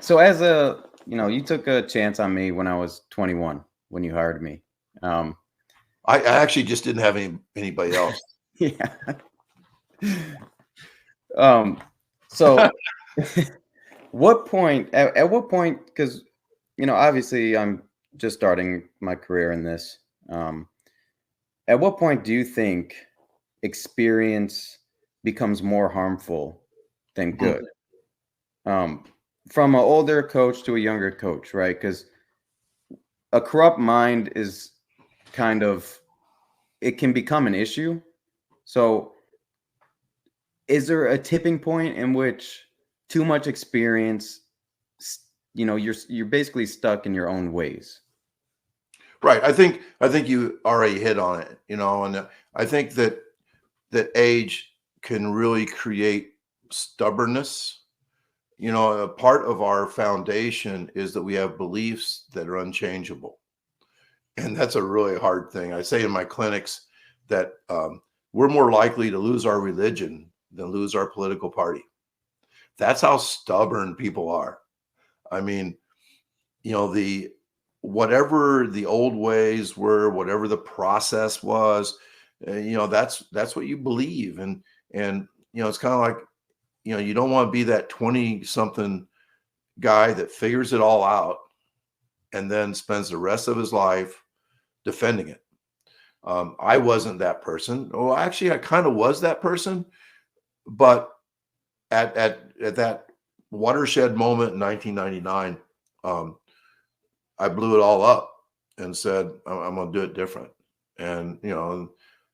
So as you took a chance on me when I was 21 when you hired me. I actually just didn't have anybody else. Yeah. So what point, at what point, because, obviously I'm just starting my career in this. At what point do you think experience becomes more harmful than good? From an older coach to a younger coach, right? Because a corrupt mind is kind of, it can become an issue. So is there a tipping point in which too much experience, you're basically stuck in your own ways? Right. I think you already hit on it, and I think that age can really create stubbornness. A part of our foundation is that we have beliefs that are unchangeable. And that's a really hard thing. I say in my clinics that we're more likely to lose our religion than lose our political party. That's how stubborn people are. I mean, whatever the old ways were, whatever the process was, that's what you believe. And it's kind of like, you don't want to be that 20 something guy that figures it all out and then spends the rest of his life defending it. I wasn't that person. Well, actually, I kind of was that person, but at that watershed moment in 1999, I blew it all up and said, I'm going to do it different. And,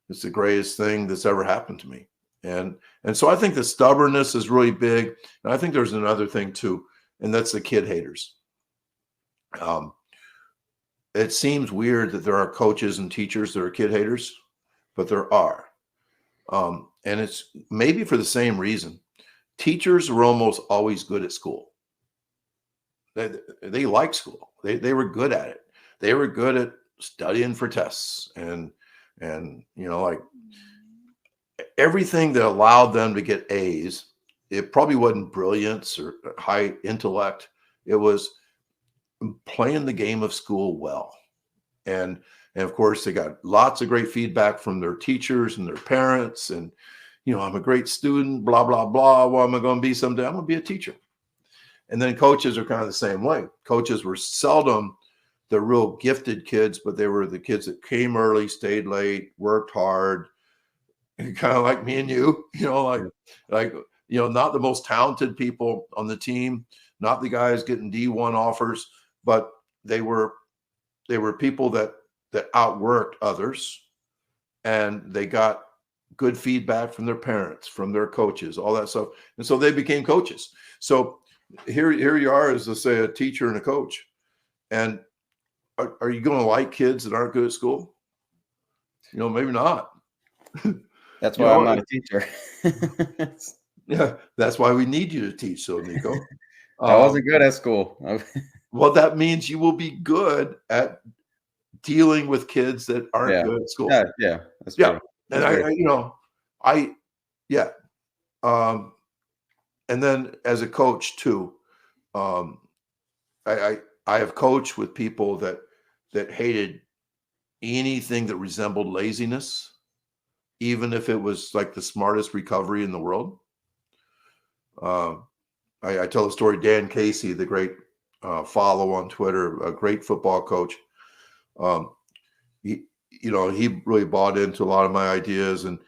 it's the greatest thing that's ever happened to me. And so I think the stubbornness is really big. And I think there's another thing too, and that's the kid haters. It seems weird that there are coaches and teachers that are kid haters, but there are. And it's maybe for the same reason. Teachers were almost always good at school. They liked school. They were good at it. They were good at studying for tests and like everything that allowed them to get A's. It probably wasn't brilliance or high intellect. It was playing the game of school well. And of course, they got lots of great feedback from their teachers and their parents. And, I'm a great student, blah, blah, blah. What am I going to be someday? I'm going to be a teacher. And then coaches are kind of the same way. Coaches were seldom the real gifted kids, but they were the kids that came early, stayed late, worked hard, and kind of like me and you, not the most talented people on the team, not the guys getting D1 offers, but they were people that outworked others, and they got good feedback from their parents, from their coaches, all that stuff. And so they became coaches. So here you are as, let's say, a teacher and a coach. And are you going to like kids that aren't good at school? Maybe not. That's why I'm not a teacher. Yeah, that's why we need you to teach. So, Nico, I wasn't good at school. Well, that means you will be good at dealing with kids that aren't good at school. Yeah, that's true. And and then as a coach too, I have coached with people that hated anything that resembled laziness, even if it was like the smartest recovery in the world. I tell the story. Dan Casey, the great follow on Twitter, a great football coach. He really bought into a lot of my ideas, and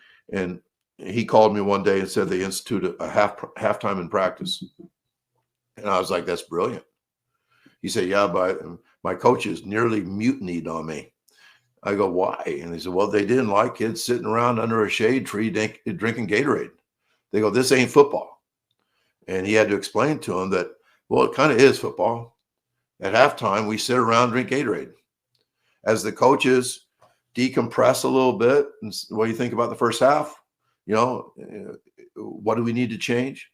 he called me one day and said they instituted a halftime in practice. And I was like, that's brilliant. He said, yeah, but my coaches nearly mutinied on me. I go, why? And he said, well, they didn't like kids sitting around under a shade tree drinking Gatorade. They go, this ain't football. And he had to explain to him that, well, it kind of is football. At halftime, we sit around and drink Gatorade. As the coaches decompress a little bit, and what do you think about the first half? What do we need to change?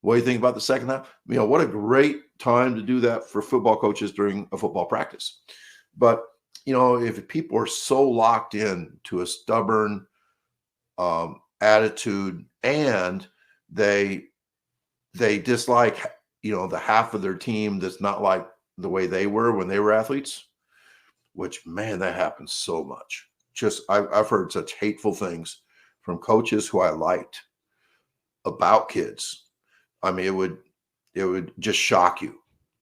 What do you think about the second half? What a great time to do that for football coaches during a football practice. But, if people are so locked in to a stubborn attitude, and they dislike, the half of their team that's not like the way they were when they were athletes, which, man, that happens so much. Just I've heard such hateful things from coaches who I liked about kids. I mean, it would just shock you.